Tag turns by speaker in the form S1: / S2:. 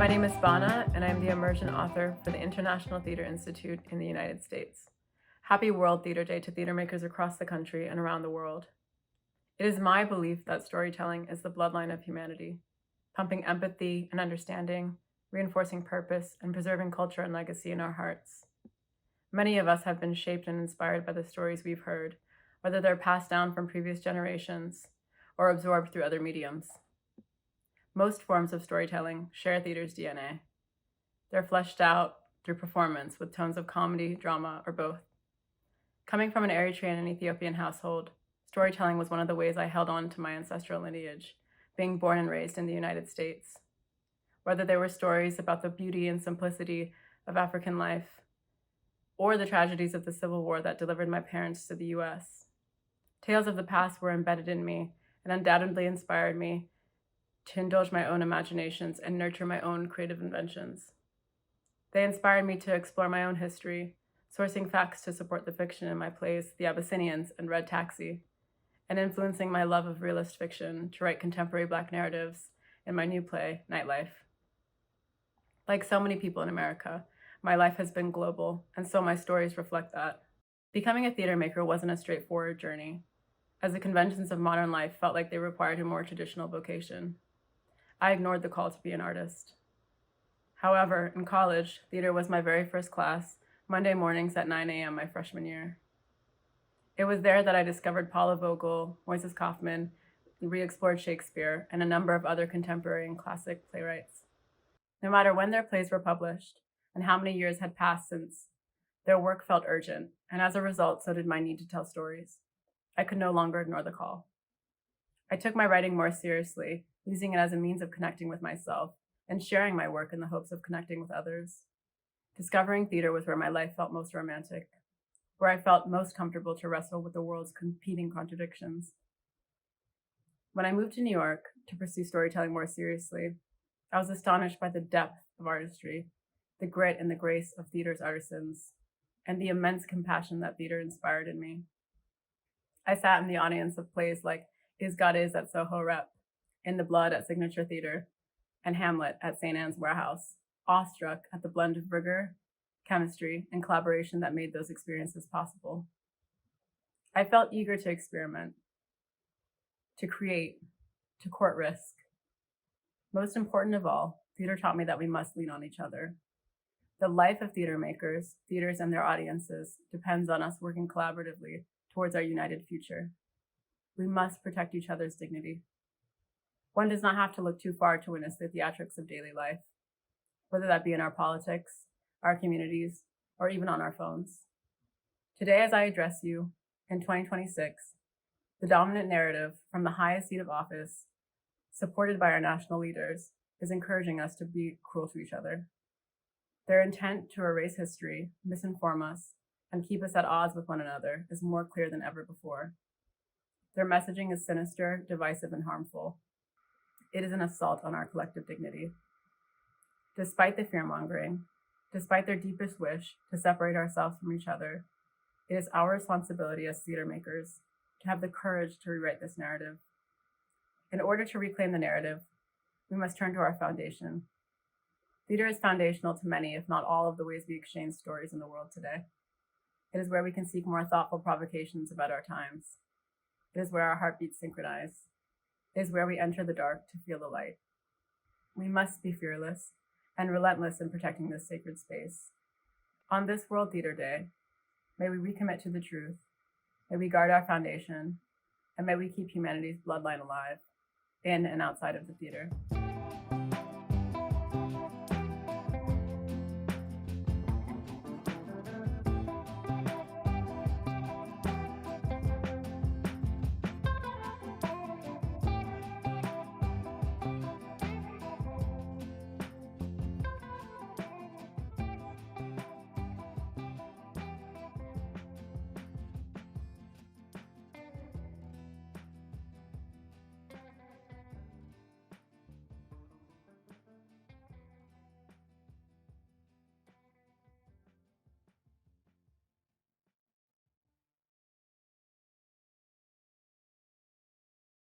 S1: My name is Banna, and I'm the Emergent author for the International Theater Institute in the United States. Happy World Theater Day to theater makers across the country and around the world. It is my belief that storytelling is the bloodline of humanity, pumping empathy and understanding, reinforcing purpose, and preserving culture and legacy in our hearts. Many of us have been shaped and inspired by the stories we've heard, whether they're passed down from previous generations or absorbed through other mediums. Most forms of storytelling share theater's DNA. They're fleshed out through performance with tones of comedy, drama, or both. Coming from an Eritrean and Ethiopian household, storytelling was one of the ways I held on to my ancestral lineage, being born and raised in the United States. Whether they were stories about the beauty and simplicity of African life, or the tragedies of the Civil War that delivered my parents to the US. Tales of the past were embedded in me and undoubtedly inspired me to indulge my own imaginations and nurture my own creative inventions. They inspired me to explore my own history, sourcing facts to support the fiction in my plays, The Abyssinians and Red Taxi, and influencing my love of realist fiction to write contemporary Black narratives in my new play, Nightlife. Like so many people in America, my life has been global, and so my stories reflect that. Becoming a theater maker wasn't a straightforward journey, as the conventions of modern life felt like they required a more traditional vocation. I ignored the call to be an artist. However, in college, theater was my very first class, Monday mornings at 9 a.m. my freshman year. It was there that I discovered Paula Vogel, Moises Kaufman, re-explored Shakespeare, and a number of other contemporary and classic playwrights. No matter when their plays were published, and how many years had passed since, their work felt urgent, and as a result, so did my need to tell stories. I could no longer ignore the call. I took my writing more seriously, using it as a means of connecting with myself and sharing my work in the hopes of connecting with others. Discovering theater was where my life felt most romantic, where I felt most comfortable to wrestle with the world's competing contradictions. When I moved to New York to pursue storytelling more seriously, I was astonished by the depth of artistry, the grit and the grace of theater's artisans, and the immense compassion that theater inspired in me. I sat in the audience of plays like Is God Is at Soho Rep, In the Blood at Signature Theater, and Hamlet at St. Anne's Warehouse, awestruck at the blend of rigor, chemistry, and collaboration that made those experiences possible. I felt eager to experiment, to create, to court risk. Most important of all, theater taught me that we must lean on each other. The life of theater makers, theaters, and their audiences depends on us working collaboratively towards our united future. We must protect each other's dignity. One does not have to look too far to witness the theatrics of daily life, whether that be in our politics, our communities, or even on our phones. Today, as I address you, in 2026, the dominant narrative from the highest seat of office, supported by our national leaders, is encouraging us to be cruel to each other. Their intent to erase history, misinform us, and keep us at odds with one another is more clear than ever before. Their messaging is sinister, divisive, and harmful. It is an assault on our collective dignity. Despite the fear-mongering, despite their deepest wish to separate ourselves from each other, it is our responsibility as theater makers to have the courage to rewrite this narrative. In order to reclaim the narrative, we must turn to our foundation. Theater is foundational to many, if not all, of the ways we exchange stories in the world today. It is where we can seek more thoughtful provocations about our times. It is where our heartbeats synchronize. It is where we enter the dark to feel the light. We must be fearless and relentless in protecting this sacred space. On this World Theater Day, may we recommit to the truth, may we guard our foundation, and may we keep humanity's bloodline alive, in and outside of the theater.